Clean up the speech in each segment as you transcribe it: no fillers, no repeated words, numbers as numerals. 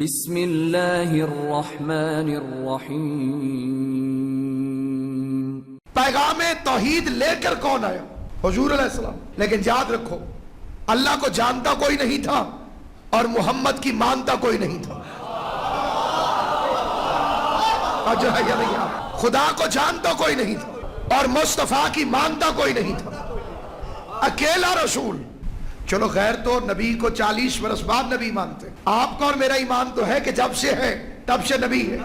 بسم اللہ الرحمن الرحیم۔ پیغام توحید لے کر کون آیا؟ حضور علیہ السلام۔ لیکن یاد رکھو، اللہ کو جانتا کوئی نہیں تھا اور محمد کی مانتا کوئی نہیں تھا۔ خدا کو جانتا کوئی نہیں تھا اور مصطفیٰ کی مانتا کوئی نہیں تھا، اکیلا رسول۔ چلو خیر، تو نبی کو 40 برس بعد نبی مانتے، آپ کا اور میرا ایمان تو ہے کہ جب سے ہے تب سے نبی ہے۔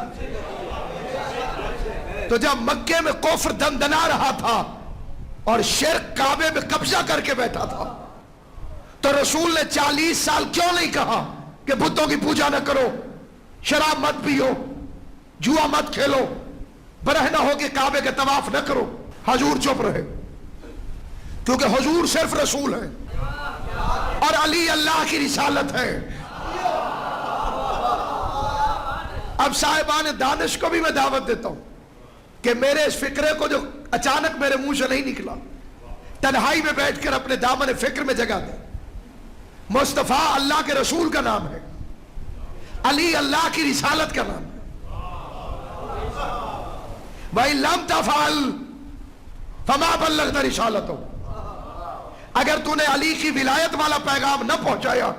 تو جب مکے میں کفر دندنا رہا تھا اور شرک کعبے میں قبضہ کر کے بیٹھا تھا، تو رسول نے 40 سال کیوں نہیں کہا کہ بتوں کی پوجا نہ کرو، شراب مت پیو، جوا مت کھیلو، برہنہ ہو کے کعبے کے طواف نہ کرو؟ حضور چپ رہے، کیونکہ حضور صرف رسول ہے اور علی اللہ کی رسالت ہے۔ اب صاحبان دانش کو بھی میں دعوت دیتا ہوں کہ میرے اس فکرے کو جو اچانک میرے منہ سے نہیں نکلا، تنہائی میں بیٹھ کر اپنے دامن فکر میں جگہ دیں۔ مصطفیٰ اللہ کے رسول کا نام ہے، علی اللہ کی رسالت کا نام ہے۔ وَإِن لَمْ تَفْعَلْ فَمَا بَلَّغْتَ رِسَالَتَهُ۔ اگر تو نے علی کی ولایت والا پیغام نہ پہنچایا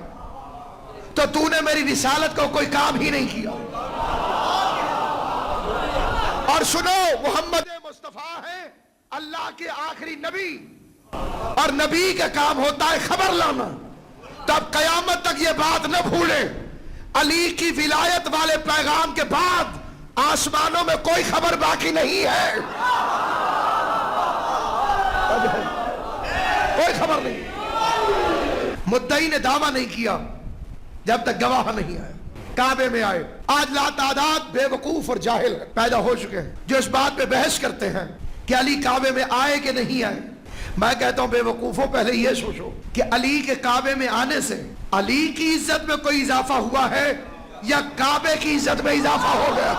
تو تو نے میری رسالت کو کوئی کام ہی نہیں کیا۔ اور سنو، محمد مصطفیٰ ہے اللہ کے آخری نبی، اور نبی کا کام ہوتا ہے خبر لانا۔ تب قیامت تک یہ بات نہ بھولے، علی کی ولایت والے پیغام کے بعد آسمانوں میں کوئی خبر باقی نہیں ہے، کوئی خبر نہیں۔ مدعی نے دعویٰ نہیں کیا جب تک گواہ نہیں آیا۔ کعبے میں آئے، آج لاتعداد بے وقوف اور جاہل پیدا ہو چکے ہیں جو اس بات پہ بحث کرتے ہیں کہ علی کعبے میں آئے کہ نہیں آئے۔ میں کہتا ہوں بے وقوفوں، پہلے یہ سوچو کہ علی کے کعبے میں آنے سے علی کی عزت میں کوئی اضافہ ہوا ہے یا کعبے کی عزت میں اضافہ ہو گیا؟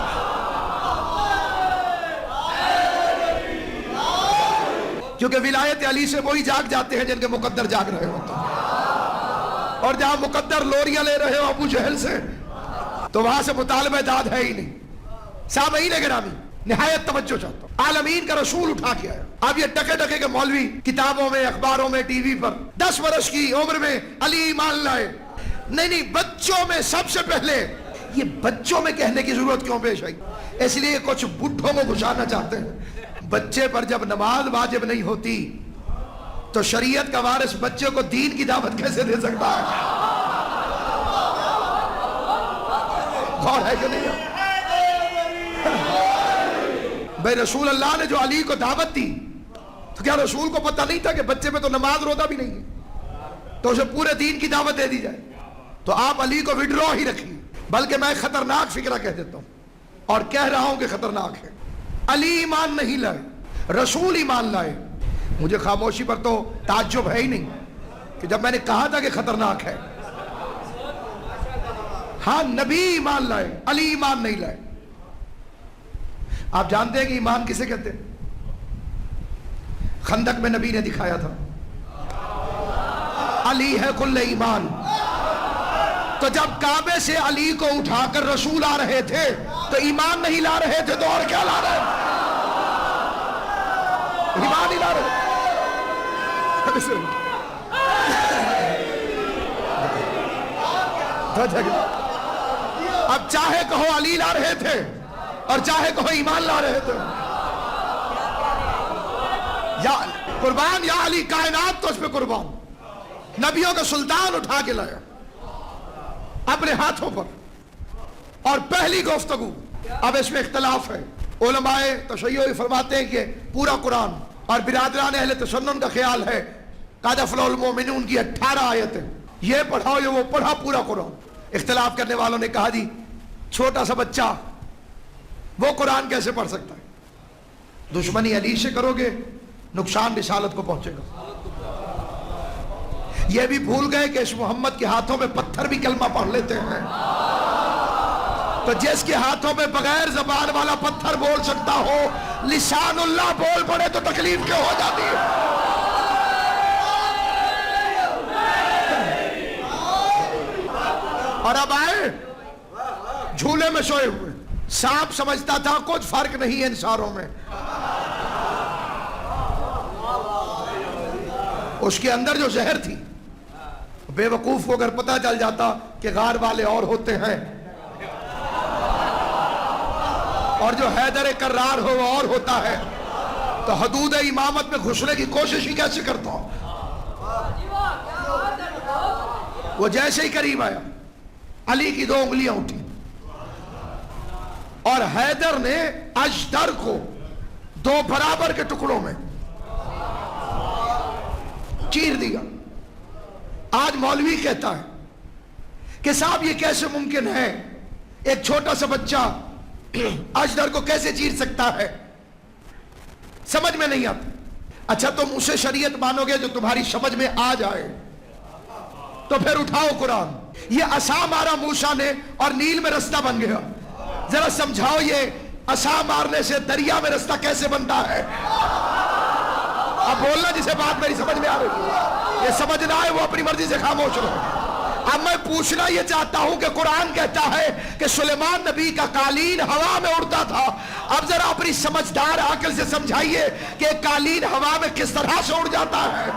کیونکہ ولایت علی سے وہی جاگ جاتے ہیں جن کے مقدر جاگ رہے ہوتے ہیں، اور جہاں مقدر لوریاں لے رہے ہو ابو جہل سے، تو وہاں سے مطالبہ داد ہے ہی نہیں۔ سامعین گرامی، نہایت توجہ چاہتا ہوں، عالمین کا رسول اٹھا کے آیا۔ اب یہ ٹکے ٹکے کے مولوی کتابوں میں، اخباروں میں، ٹی وی پر 10 برس کی عمر میں علی ایمان لائے۔ نہیں، بچوں میں سب سے پہلے، یہ بچوں میں کہنے کی ضرورت کیوں پیش آئی؟ اس لیے کچھ بڈھوں کو گھسانا چاہتے ہیں۔ بچے پر جب نماز واجب نہیں ہوتی تو شریعت کا وارث بچے کو دین کی دعوت کیسے دے سکتا ہے؟ غور ہے کہ نہیں؟ بھائی رسول اللہ نے جو علی کو دعوت دی تو کیا رسول کو پتہ نہیں تھا کہ بچے میں تو نماز روزہ بھی نہیں ہے، تو اسے پورے دین کی دعوت دے دی جائے؟ تو آپ علی کو وڈرا ہی رکھیے۔ بلکہ میں خطرناک فکرہ کہہ دیتا ہوں، اور کہہ رہا ہوں کہ خطرناک ہے۔ علی ایمان نہیں لائے، رسول ایمان لائے۔ مجھے خاموشی پر تو تعجب ہے ہی نہیں کہ جب میں نے کہا تھا کہ خطرناک ہے۔ ہاں، نبی ایمان لائے، علی ایمان نہیں لائے۔ آپ جانتے ہیں کہ ایمان کسے کہتے ہیں؟ خندق میں نبی نے دکھایا تھا، علی ہے کل ایمان۔ تو جب کعبے سے علی کو اٹھا کر رسول آ رہے تھے تو ایمان نہیں لا رہے تھے، تو اور کیا لا رہے تھے؟ ایمان ہی لا رہے تھے۔ اب چاہے کہو علی لا رہے تھے اور چاہے کہو ایمان لا رہے تھے، یا قربان یا علی، کائنات تو اس پہ قربان۔ نبیوں کا سلطان اٹھا کے لایا اپنے ہاتھوں پر، اور پہلی گفتگو۔ اب اس میں اختلاف ہے، علماء تشیع فرماتے ہیں کہ پورا قرآن، اور برادران اہل تسنن کا خیال ہے قد افلح المؤمنون کی 18 آیتیں، یہ پڑھاؤ یا وہ پڑھا پورا قرآن۔ اختلاف کرنے والوں نے کہا جی چھوٹا سا بچہ وہ قرآن کیسے پڑھ سکتا ہے؟ دشمنی علی سے کرو گے نقصان رسالت کو پہنچے گا۔ یہ بھی بھول گئے کہ اس محمد کے ہاتھوں میں پتھر بھی کلمہ پڑھ لیتے ہیں، تو جس کے ہاتھوں میں بغیر زبان والا پتھر بول سکتا ہو، لسان اللہ بول پڑے تو تکلیف کیوں ہو جاتی ہے؟ اور اب آئے جھولے میں سوئے ہوئے. سانپ سمجھتا تھا کچھ فرق نہیں ہے انسانوں میں. اس کے اندر جو زہر تھی, بے وقوف کو اگر پتہ چل جاتا کہ غار والے اور ہوتے ہیں اور جو حیدر کرار ہو وہ اور ہوتا ہے, تو حدود امامت میں گھسنے کی کوشش ہی کیسے کرتا ہوں. وہ جیسے ہی قریب آیا, علی کی 2 انگلیاں اٹھی اور حیدر نے اشتر کو 2 برابر کے ٹکڑوں میں چیر دیا. آج مولوی کہتا ہے کہ صاحب یہ کیسے ممکن ہے, ایک چھوٹا سا بچہ اشتر کو کیسے چیر سکتا ہے, سمجھ میں نہیں آتا. اچھا تم اسے شریعت مانو گے جو تمہاری سمجھ میں آ جائے, تو پھر اٹھاؤ قرآن. یہ عصا مارا موسیٰ نے اور نیل میں رستہ بن گیا. ذرا سمجھاؤ یہ عصا مارنے سے دریا میں رستہ کیسے بنتا ہے؟ اب بولنا جسے بات میری سمجھ میں آ رہی ہے. یہ سمجھ نہ آئے وہ اپنی مرضی سے خاموش رہو. اب میں پوچھنا یہ چاہتا ہوں کہ قرآن کہتا ہے کہ سلیمان نبی کا قالین ہوا میں اڑتا تھا. اب ذرا اپنی سمجھدار عقل سے سمجھائیے کہ قالین ہوا میں کس طرح سے اڑ جاتا ہے.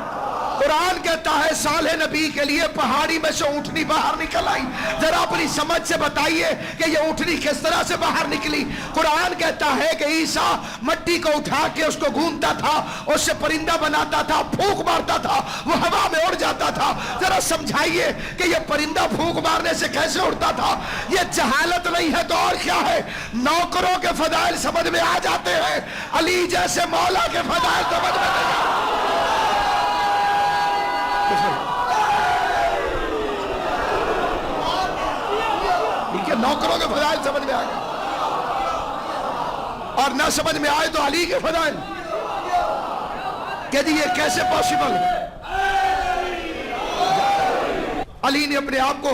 قرآن کہتا ہے صالح نبی کے لیے پہاڑی میں سے اونٹنی باہر نکل آئی. ذرا اپنی سمجھ سے بتائیے کہ یہ اونٹنی کس طرح سے باہر نکلی. قرآن کہتا ہے کہ عیسیٰ مٹی کو اٹھا کے اس کو گھومتا تھا, اس سے پرندہ بناتا تھا, پھونک مارتا تھا, وہ ہوا میں اڑ جاتا تھا. ذرا سمجھائیے کہ یہ پرندہ پھونک مارنے سے کیسے اڑتا تھا. یہ جہالت نہیں ہے تو اور کیا ہے. نوکروں کے فضائل سمجھ میں آ جاتے ہیں, علی جیسے مولا کے فضائل سمجھ میں نہیں آتے. نوکروں کے فضائل سمجھ میں آ گئے, اور نہ سمجھ میں آئے تو علی کے فضائل کہ جی یہ کیسے پاسبل ہے. علی نے اپنے آپ کو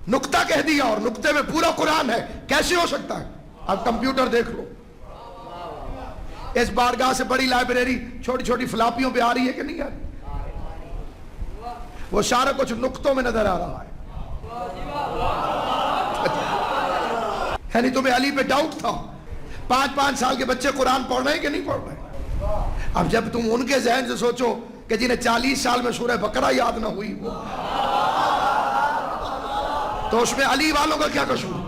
نقطہ کہہ دیا اور نقطے میں پورا قرآن ہے. کیسے ہو سکتا ہے؟ اب کمپیوٹر دیکھ لو, اس بارگاہ سے بڑی لائبریری چھوٹی چھوٹی فلاپیوں پہ آ رہی ہے کہ نہیں آ رہی؟ وہ سارا کچھ نقطوں میں نظر آ رہا ہے. یعنی تمہیں علی پہ ڈاؤٹ تھا. 5 سال کے بچے قرآن پڑھ رہے ہیں کہ نہیں پڑھ رہے. اب جب تم ان کے ذہن سے سوچو کہ جنہیں 40 سال میں سورہ بقرہ یاد نہ ہوئی وہ, تو اس میں علی والوں کا کیا قصور؟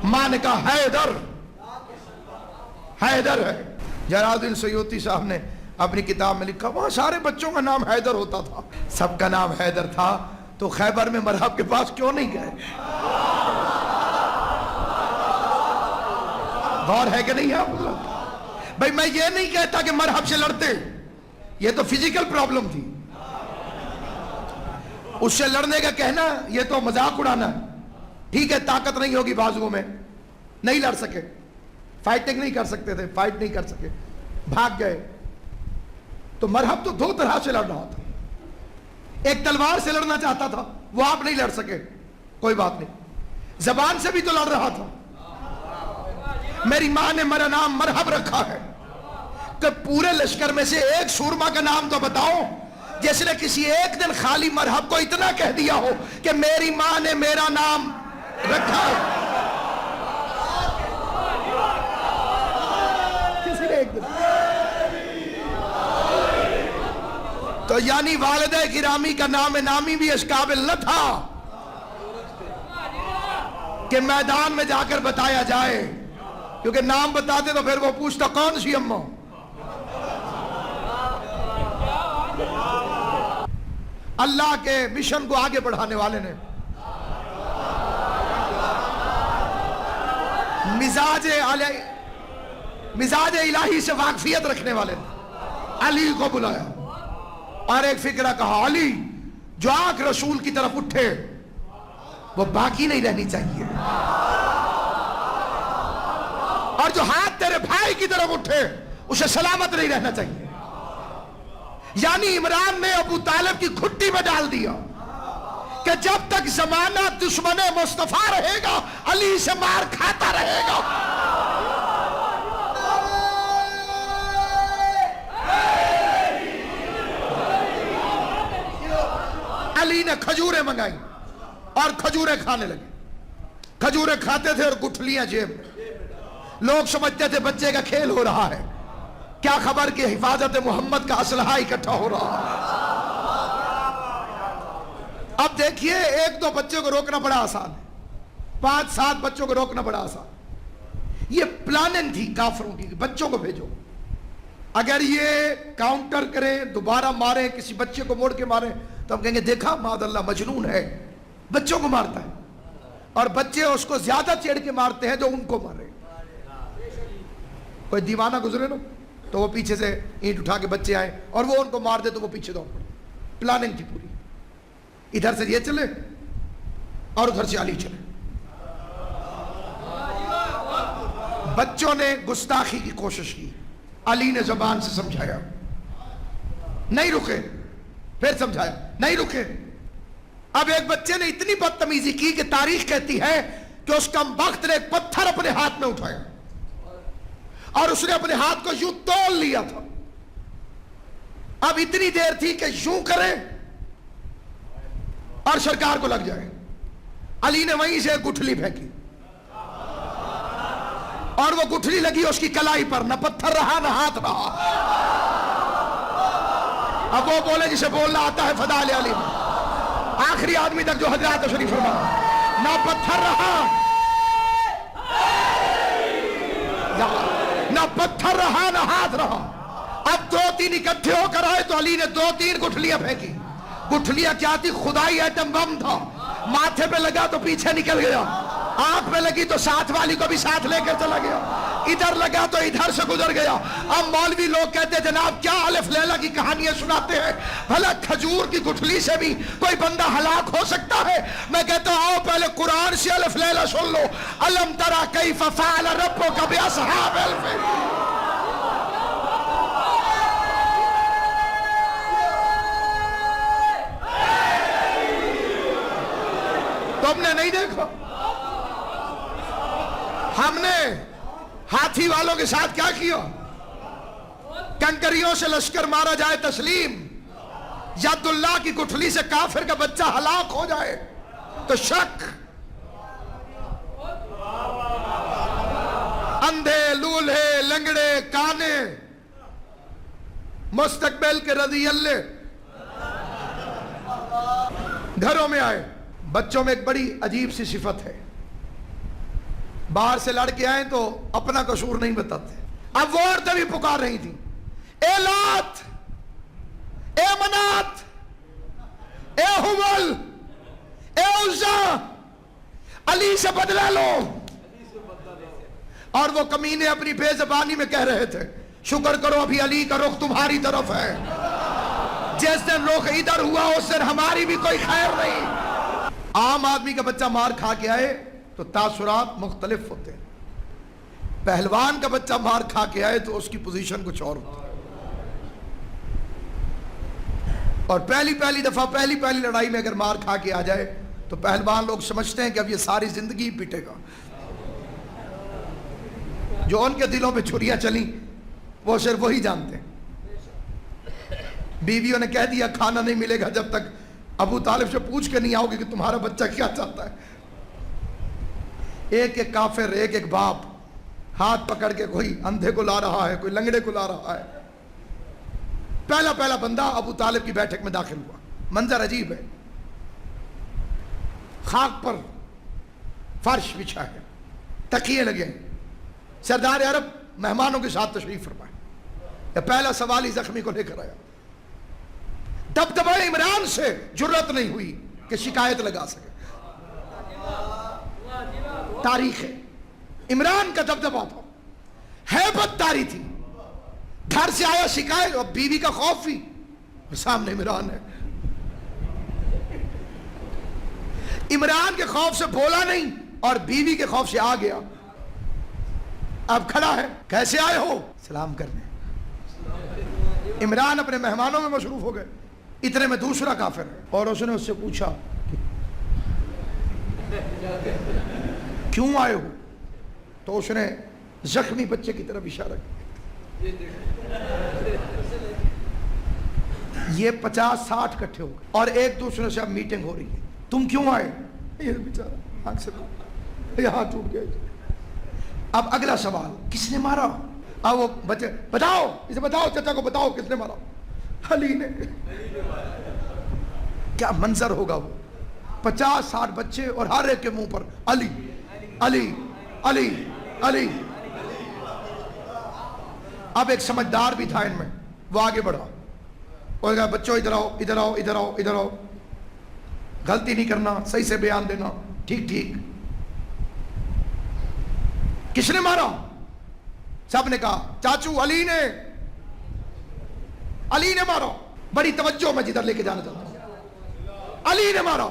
ماں نے کہا حیدر حیدر ہے. جلال الدین سیوطی صاحب نے اپنی کتاب میں لکھا وہاں سارے بچوں کا نام حیدر ہوتا تھا. سب کا نام حیدر تھا تو خیبر میں مرحب کے پاس کیوں نہیں گئے؟ غور ہے کہ نہیں ہے بھائی؟ میں یہ نہیں کہتا کہ مرحب سے لڑتے, یہ تو فزیکل پرابلم تھی. اس سے لڑنے کا کہنا یہ تو مذاق اڑانا ہے. ٹھیک ہے طاقت نہیں ہوگی بازوؤں میں, نہیں لڑ سکے, فائٹنگ نہیں کر سکتے تھے, فائٹ نہیں کر سکے, بھاگ گئے. تو مرحب تو 2 طرح سے لڑ رہا تھا. ایک تلوار سے لڑنا چاہتا تھا, وہ آپ نہیں لڑ سکے, کوئی بات نہیں. زبان سے بھی تو لڑ رہا تھا. میری ماں نے میرا نام مرحب رکھا ہے کہ پورے لشکر میں سے ایک سورما کا نام تو بتاؤ جس نے کسی ایک دن خالی مرحب کو اتنا کہہ دیا ہو کہ میری ماں نے میرا نام رکھا ہے. کسی نے ایک دن. تو یعنی والدہ گرامی کا نام نامی بھی اس قابل نہ تھا کہ میدان میں جا کر بتایا جائے, کیونکہ نام بتاتے تو پھر وہ پوچھتا کون سی اماں. اللہ کے مشن کو آگے بڑھانے والے نے مزاج الہی سے واقفیت رکھنے والے نے علی کو بلایا اور ایک فکرہ کہا, علی جو آنکھ رسول کی طرف اٹھے وہ باقی نہیں رہنی چاہیے, اور جو ہاتھ تیرے بھائی کی طرف اٹھے اسے سلامت نہیں رہنا چاہیے. یعنی عمران نے ابو طالب کی گھٹی میں ڈال دیا کہ جب تک زمانہ دشمن مصطفیٰ رہے گا علی سے مار کھاتا رہے گا. علی نے کھجوریں منگائی اور کھجوریں کھانے لگے. کھجوریں کھاتے تھے اور گٹھلیاں جیب میں. لوگ سمجھتے تھے بچے کا کھیل ہو رہا ہے، کیا خبر کہ حفاظت محمد کا اسلحہ اکٹھا ہو رہا ہے. اب دیکھیے، ایک دو بچوں کو روکنا بڑا آسان ہے، 5-7 بچوں کو روکنا بڑا آسان. یہ پلاننگ تھی کافروں کی، بچوں کو بھیجو. اگر یہ کاؤنٹر کریں، دوبارہ ماریں، کسی بچے کو موڑ کے ماریں، تو ہم کہیں گے دیکھا معاذ اللہ مجنون ہے، بچوں کو مارتا ہے. اور بچے اس کو زیادہ چیڑ کے مارتے ہیں جو ان کو مارے. کوئی دیوانہ گزرے نا تو وہ پیچھے سے اینٹ اٹھا کے بچے آئے اور وہ ان کو مار دے تو وہ پیچھے دوڑ پڑے. پلاننگ تھی پوری، ادھر سے یہ چلے اور ادھر سے علی چلے. بچوں نے گستاخی کی کوشش کی، علی نے زبان سے سمجھایا، نہیں رکے. پھر سمجھایا، نہیں رکے. اب ایک بچے نے اتنی بدتمیزی کی کہ تاریخ کہتی ہے کہ اس کم بخت نے ایک پتھر اپنے ہاتھ میں اٹھایا اور اس نے اپنے ہاتھ کو یوں تول لیا تھا. اب اتنی دیر تھی کہ یوں کرے اور سرکار کو لگ جائے. علی نے وہیں سے گٹھلی پھینکی اور وہ گٹھلی لگی اس کی کلائی پر. نہ پتھر رہا نہ ہاتھ رہا. اب وہ بولے جسے بولنا آتا ہے فضائل علی میں، آخری آدمی تک جو حضرات شریف فرما، نہ پتھر رہا نہ پتھر رہا نہ ہاتھ رہا. اب 2-3 اکٹھے ہو کر آئے تو علی نے 2-3 گٹھلیاں پھینکی. گٹھلیاں کیا تھی؟ خدائی ایٹم بم تھا. ماتھے پہ لگا تو پیچھے نکل گیا، آنکھ پہ لگی تو ساتھ والی کو بھی ساتھ لے کر چلا گیا، ادھر لگا تو ادھر سے گزر گیا. اب مولوی لوگ کہتے جناب کیا الف لیلا کی کہانیاں سناتے ہیں، بھلا کھجور کی گٹھلی سے بھی کوئی بندہ ہلاک ہو سکتا ہے؟ میں کہتا ہوں آؤ پہلے قرآن سے الف لیلا سن لو. الم ترى کیف فعل ربک باصحاب الفیل. تم نے نہیں دیکھا؟ ہم نے ہاتھی والوں کے ساتھ کیا کیا؟ کنکریوں سے لشکر مارا جائے تسلیم، ید اللہ کی گٹھلی سے کافر کا بچہ ہلاک ہو جائے تو شک. اندھے لولہے لنگڑے کانے مستقبل کے رضی اللہ گھروں میں آئے. بچوں میں ایک بڑی عجیب سی صفت ہے، باہر سے لڑ کے آئے تو اپنا قصور نہیں بتاتے. اب وہ عورتیں بھی پکار رہی تھیں، اے لات، اے منات، اے حبل، اے عزا، علی سے بدلہ لو. اور وہ کمینے اپنی بے زبانی میں کہہ رہے تھے شکر کرو ابھی علی کا رخ تمہاری طرف ہے، جس دن رخ ادھر ہوا اس دن ہماری بھی کوئی خیر نہیں. عام آدمی کا بچہ مار کھا کے آئے تو تاثرات مختلف ہوتے ہیں. پہلوان کا بچہ مار کھا کے آئے تو اس کی پوزیشن کچھ اور ہوتی ہے. اور پہلی دفعہ پہلی لڑائی میں اگر مار کھا کے آ جائے تو پہلوان لوگ سمجھتے ہیں کہ اب یہ ساری زندگی پیٹے گا. جو ان کے دلوں پہ چھریاں چلیں وہ صرف وہی جانتے ہیں. بیویوں نے کہہ دیا کھانا نہیں ملے گا جب تک ابو طالب سے پوچھ کے نہیں آؤ گے کہ تمہارا بچہ کیا چاہتا ہے. ایک ایک کافر، ایک ایک باپ ہاتھ پکڑ کے کوئی اندھے کو لا رہا ہے، کوئی لنگڑے کو لا رہا ہے. پہلا بندہ ابو طالب کی بیٹھک میں داخل ہوا. منظر عجیب ہے، خاک پر فرش بچھا ہے، تکیے لگے ہیں. سردار عرب مہمانوں کے ساتھ تشریف فرمائے. پہلا سوال ہی زخمی کو لے کر آیا. دبدبہ عمران سے جرت نہیں ہوئی کہ شکایت لگا سکے. تاریخ ہے، عمران کا دبدبہ تھا، ہیبت داری تھی. گھر سے آیا شکایت، اور بیوی کا خوف بھی، سامنے عمران ہے. عمران کے خوف سے بولا نہیں اور بیوی کے خوف سے آ گیا. اب کھڑا ہے، کیسے آئے ہو؟ سلام کرنے. عمران اپنے مہمانوں میں مصروف ہو گئے. اتنے میں دوسرا کافر ہے اور اس نے اس سے پوچھا کیوں آئے ہو؟ تو اس نے زخمی بچے کی طرف اشارہ کیا. یہ 50-60 اکٹھے ہو گئے اور ایک دوسرے سے اب میٹنگ ہو رہی ہے. تم کیوں آئے؟ یہ بیچارہ آنکھ سے یہ ہاتھ ٹوٹ گیا. اب اگلا سوال, کس نے مارا؟ اب وہ بچے بتاؤ, اسے بتاؤ, چچا کو بتاؤ کس نے مارا. علی نے. کیا منظر ہوگا وہ, 50-60 بچے اور ہر ایک کے منہ پر علی علی علی علی. اب ایک سمجھدار بھی تھا ان میں, وہ آگے بڑھا اور کہا بچوں ادھر آؤ ادھر آؤ ادھر آؤ ادھر آؤ, غلطی نہیں کرنا, صحیح سے بیان دینا, ٹھیک ٹھیک. کس نے مارا؟ سب نے کہا چاچو علی نے, علی نے مارا. بڑی توجہ میں جدھر لے کے جانا چاہتا ہوں, علی نے مارا.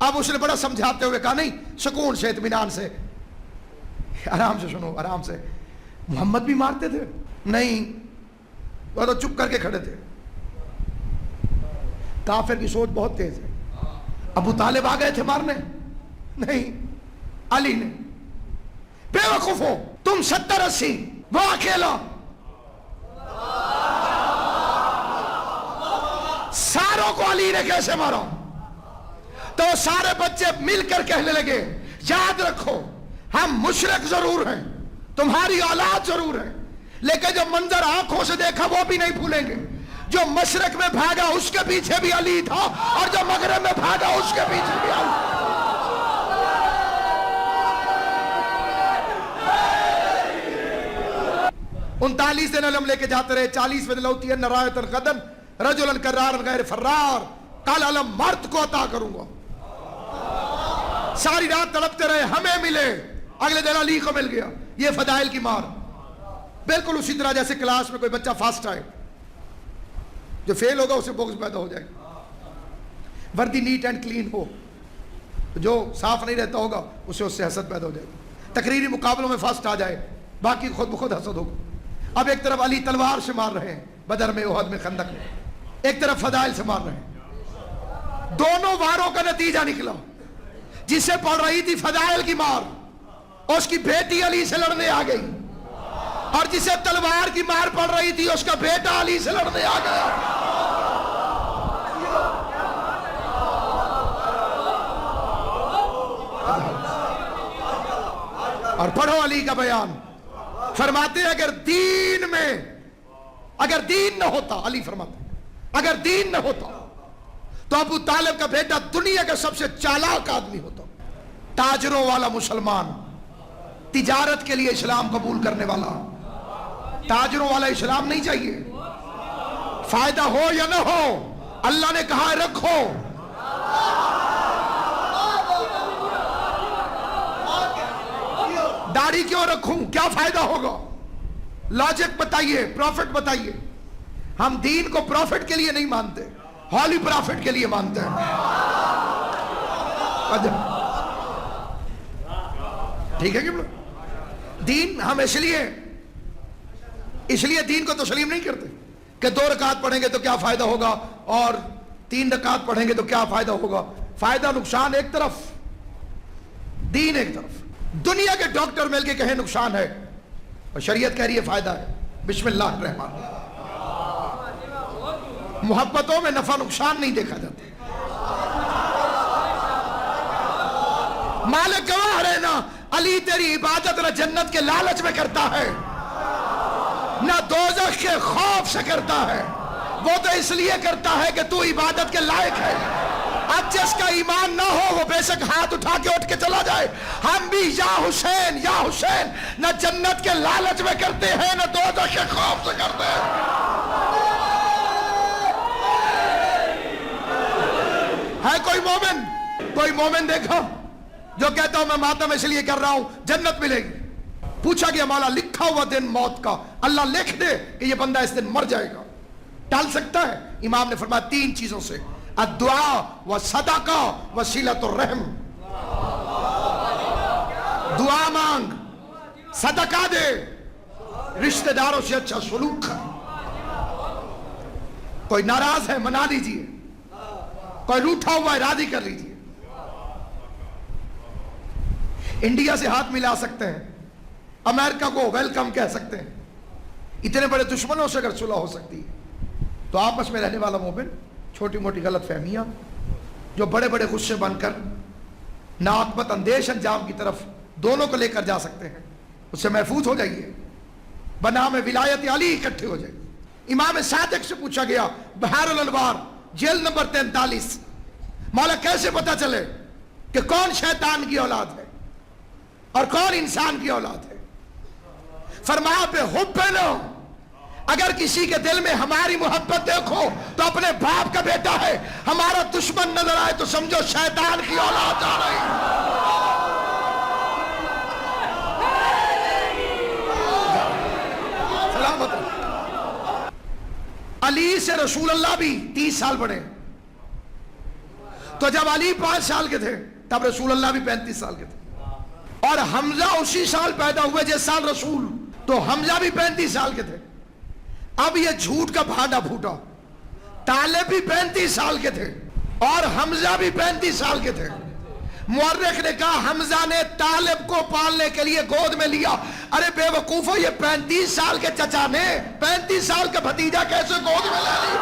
اب اس نے بڑا سمجھاتے ہوئے کہا نہیں, سکون سے اطمینان سے, آرام سے سنو, آرام سے. محمد بھی مارتے تھے؟ نہیں, وہ تو چپ کر کے کھڑے تھے. کافر کی سوچ بہت تیز ہے. ابو طالب آ گئے تھے مارنے؟ نہیں, علی نے. بے وقوف ہو تم, 70-80, وہ اکیلا. ساروں کو علی نے کیسے مارا؟ تو سارے بچے مل کر کہنے لگے یاد رکھو ہم مشرک ضرور ہیں, تمہاری اولاد ضرور ہے, لیکن جو منظر آنکھوں سے دیکھا وہ بھی نہیں بھولیں گے. جو مشرق میں بھاگا اس کے پیچھے بھی علی تھا, اور جو مغرب میں بھاگا اس کے پیچھے بھی علی. 39 دن علم لے کے جاتے رہے. 40 دن لوتی ہے رایۃ القدم رجلا کرار غیر فرار, کل علم مرد کو عطا کروں گا. ساری رات تڑپتے رہے, ہمیں ملے, اگلے دن علی کو مل گیا. یہ فضائل کی مار. بالکل اسی طرح جیسے کلاس میں کوئی بچہ فاسٹ آئے, جو فیل ہوگا اسے بغض پیدا ہو جائے گا. وردی نیٹ اینڈ کلین ہو, جو صاف نہیں رہتا ہوگا اسے اس سے حسد پیدا ہو جائے گا. تقریری مقابلوں میں فاسٹ آ جائے, باقی خود بخود حسد ہوگا. اب ایک طرف علی تلوار سے مار رہے ہیں, بدر میں, احد میں, خندق میں, ایک طرف فضائل سے مار رہے ہیں. دونوں واروں کا نتیجہ نکلا. جسے پڑ رہی تھی فضائل کی مار, اس کی بیٹی علی سے لڑنے آ گئی, اور جسے تلوار کی مار پڑ رہی تھی اس کا بیٹا علی سے لڑنے آ گیا. اور پڑھو علی کا بیان, فرماتے ہیں اگر دین نہ ہوتا, علی فرماتے ہیں اگر دین نہ ہوتا تو ابو طالب کا بیٹا دنیا کا سب سے چالاک آدمی ہوتا, تاجروں والا مسلمان, تجارت کے لیے اسلام قبول کرنے والا. تاجروں والا اسلام نہیں چاہیے, فائدہ ہو یا نہ ہو, اللہ نے کہا رکھو. داڑھی کیوں رکھوں, کیا فائدہ ہوگا؟ لاجک بتائیے, پروفٹ بتائیے. ہم دین کو پروفٹ کے لیے نہیں مانتے, ہولی پروفٹ کے لیے مانتے ہیں. ٹھیک ہے کہ دین ہم اس لیے دین کو تسلیم نہیں کرتے کہ 2 رکعت پڑھیں گے تو کیا فائدہ ہوگا اور 3 رکعت پڑھیں گے تو کیا فائدہ ہوگا. فائدہ نقصان ایک طرف, دین ایک طرف. دنیا کے ڈاکٹر مل کے کہیں نقصان ہے, اور شریعت کہہ رہی ہے فائدہ ہے. بسم اللہ الرحمن الرحیم. محبتوں میں نفع نقصان نہیں دیکھا جاتا. مالک گواہ رہنا, علی تیری عبادت نہ جنت کے لالچ میں کرتا ہے, نہ دوزخ کے خوف سے کرتا ہے. وہ تو اس لیے کرتا ہے کہ تو عبادت کے لائق ہے. اب جس کا ایمان نہ ہو وہ بے شک ہاتھ اٹھا کے اٹھ کے چلا جائے. ہم بھی یا حسین نہ جنت کے لالچ میں کرتے ہیں نہ دوزخ کے خوف سے کرتے ہیں. ہے کوئی مومن دیکھا جو کہتا ہوں میں ماتم اس لیے کر رہا ہوں جنت ملے گی؟ پوچھا گیا مولا لکھا ہوا دن موت کا, اللہ لکھ دے کہ یہ بندہ اس دن مر جائے گا, ٹال سکتا ہے؟ امام نے فرمایا 3 چیزوں سے, الدعاء والصدقہ وصلۃ الرحم. دعا مانگ, صدقہ دے, رشتہ داروں سے اچھا سلوک کر. کوئی ناراض ہے منا لیجئے, کوئی روٹھا ہوا ہے راضی کر لیجئے. انڈیا سے ہاتھ ملا سکتے ہیں, امریکہ کو ویلکم کہہ سکتے ہیں. اتنے بڑے دشمنوں سے اگر صلح ہو سکتی ہے تو آپس میں رہنے والا مومن چھوٹی موٹی غلط فہمیاں جو بڑے بڑے غصے بن کر ناقبت اندیش انجام کی طرف دونوں کو لے کر جا سکتے ہیں، اس سے محفوظ ہو جائیے، بنام ولایت علی اکٹھے ہو جائے۔ امام صادق سے پوچھا گیا بحار الانوار جلد نمبر 43، مولا کیسے پتا چلے کہ کون شیطان کی اولاد ہے اور کون انسان کی اولاد ہے؟ فرمایا بے حبنا، اگر کسی کے دل میں ہماری محبت دیکھو تو اپنے باپ کا بیٹا ہے، ہمارا دشمن نظر آئے تو سمجھو شیطان کی اولاد آ رہی ہے۔ سلامت رہو۔ علی سے رسول اللہ بھی 30 سال بڑے، تو جب علی 5 سال کے تھے تب رسول اللہ بھی 35 سال کے تھے، اور حمزہ اسی سال پیدا ہوئے جس سال رسول، تو حمزہ بھی 35 سال کے تھے۔ اب یہ جھوٹ کا بھانڈا پھوٹا، طالب بھی 35 سال کے تھے اور حمزہ بھی 35 سال کے تھے۔ مورخ نے کہا حمزہ نے طالب کو پالنے کے لیے گود میں لیا۔ ارے بے وقوفو، یہ 35 سال کے چچا نے 35 سال کا بھتیجا کیسے گود میں لے لی؟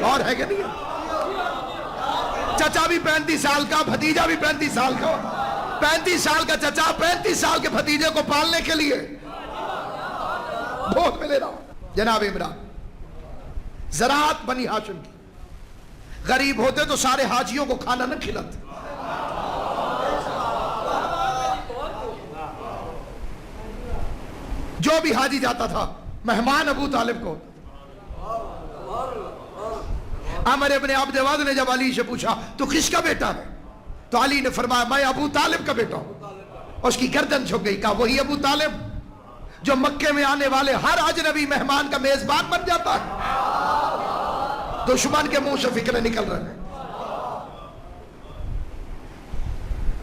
اور ہے کہ نہیں؟ چچا بھی 35 سال کا، بھتیجا بھی 35 سال کا، 35 سال کا چچا 35 سال کے بھتیجے کو پالنے کے لیے بہت ملے رہا۔ جناب عمران، زراعت بنی ہاشم کی، غریب ہوتے تو سارے حاجیوں کو کھانا نہ کھلاتے۔ جو بھی حاجی جاتا تھا مہمان ابو طالب کو ہوتا۔ عمر ابن عبد ود نے جب علی سے پوچھا تو کس کا بیٹا ہے، تو علی نے فرمایا میں ابو طالب کا بیٹا ہوں۔ اس کی گردن جھک گئی، کہا وہی ابو طالب جو مکے میں آنے والے ہر اجنبی مہمان کا میزبان بن جاتا ہے۔ دشمن کے منہ سے فکریں نکل رہے ہیں۔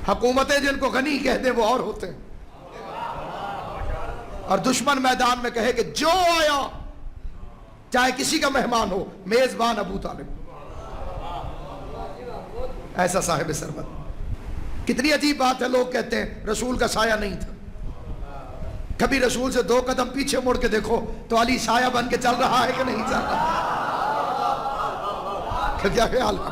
حکومتیں جن کو غنی کہتے وہ اور ہوتے ہیں، اور دشمن میدان میں کہے کہ جو آیا چاہے کسی کا مہمان ہو میزبان ابو طالب، ایسا صاحب سربت۔ کتنی عجیب بات ہے، لوگ کہتے ہیں رسول کا سایہ نہیں تھا۔ کبھی رسول سے 2 قدم پیچھے مڑ کے دیکھو تو علی سایہ بن کے چل رہا ہے کہ نہیں چل رہا؟ کیا خیال ہے؟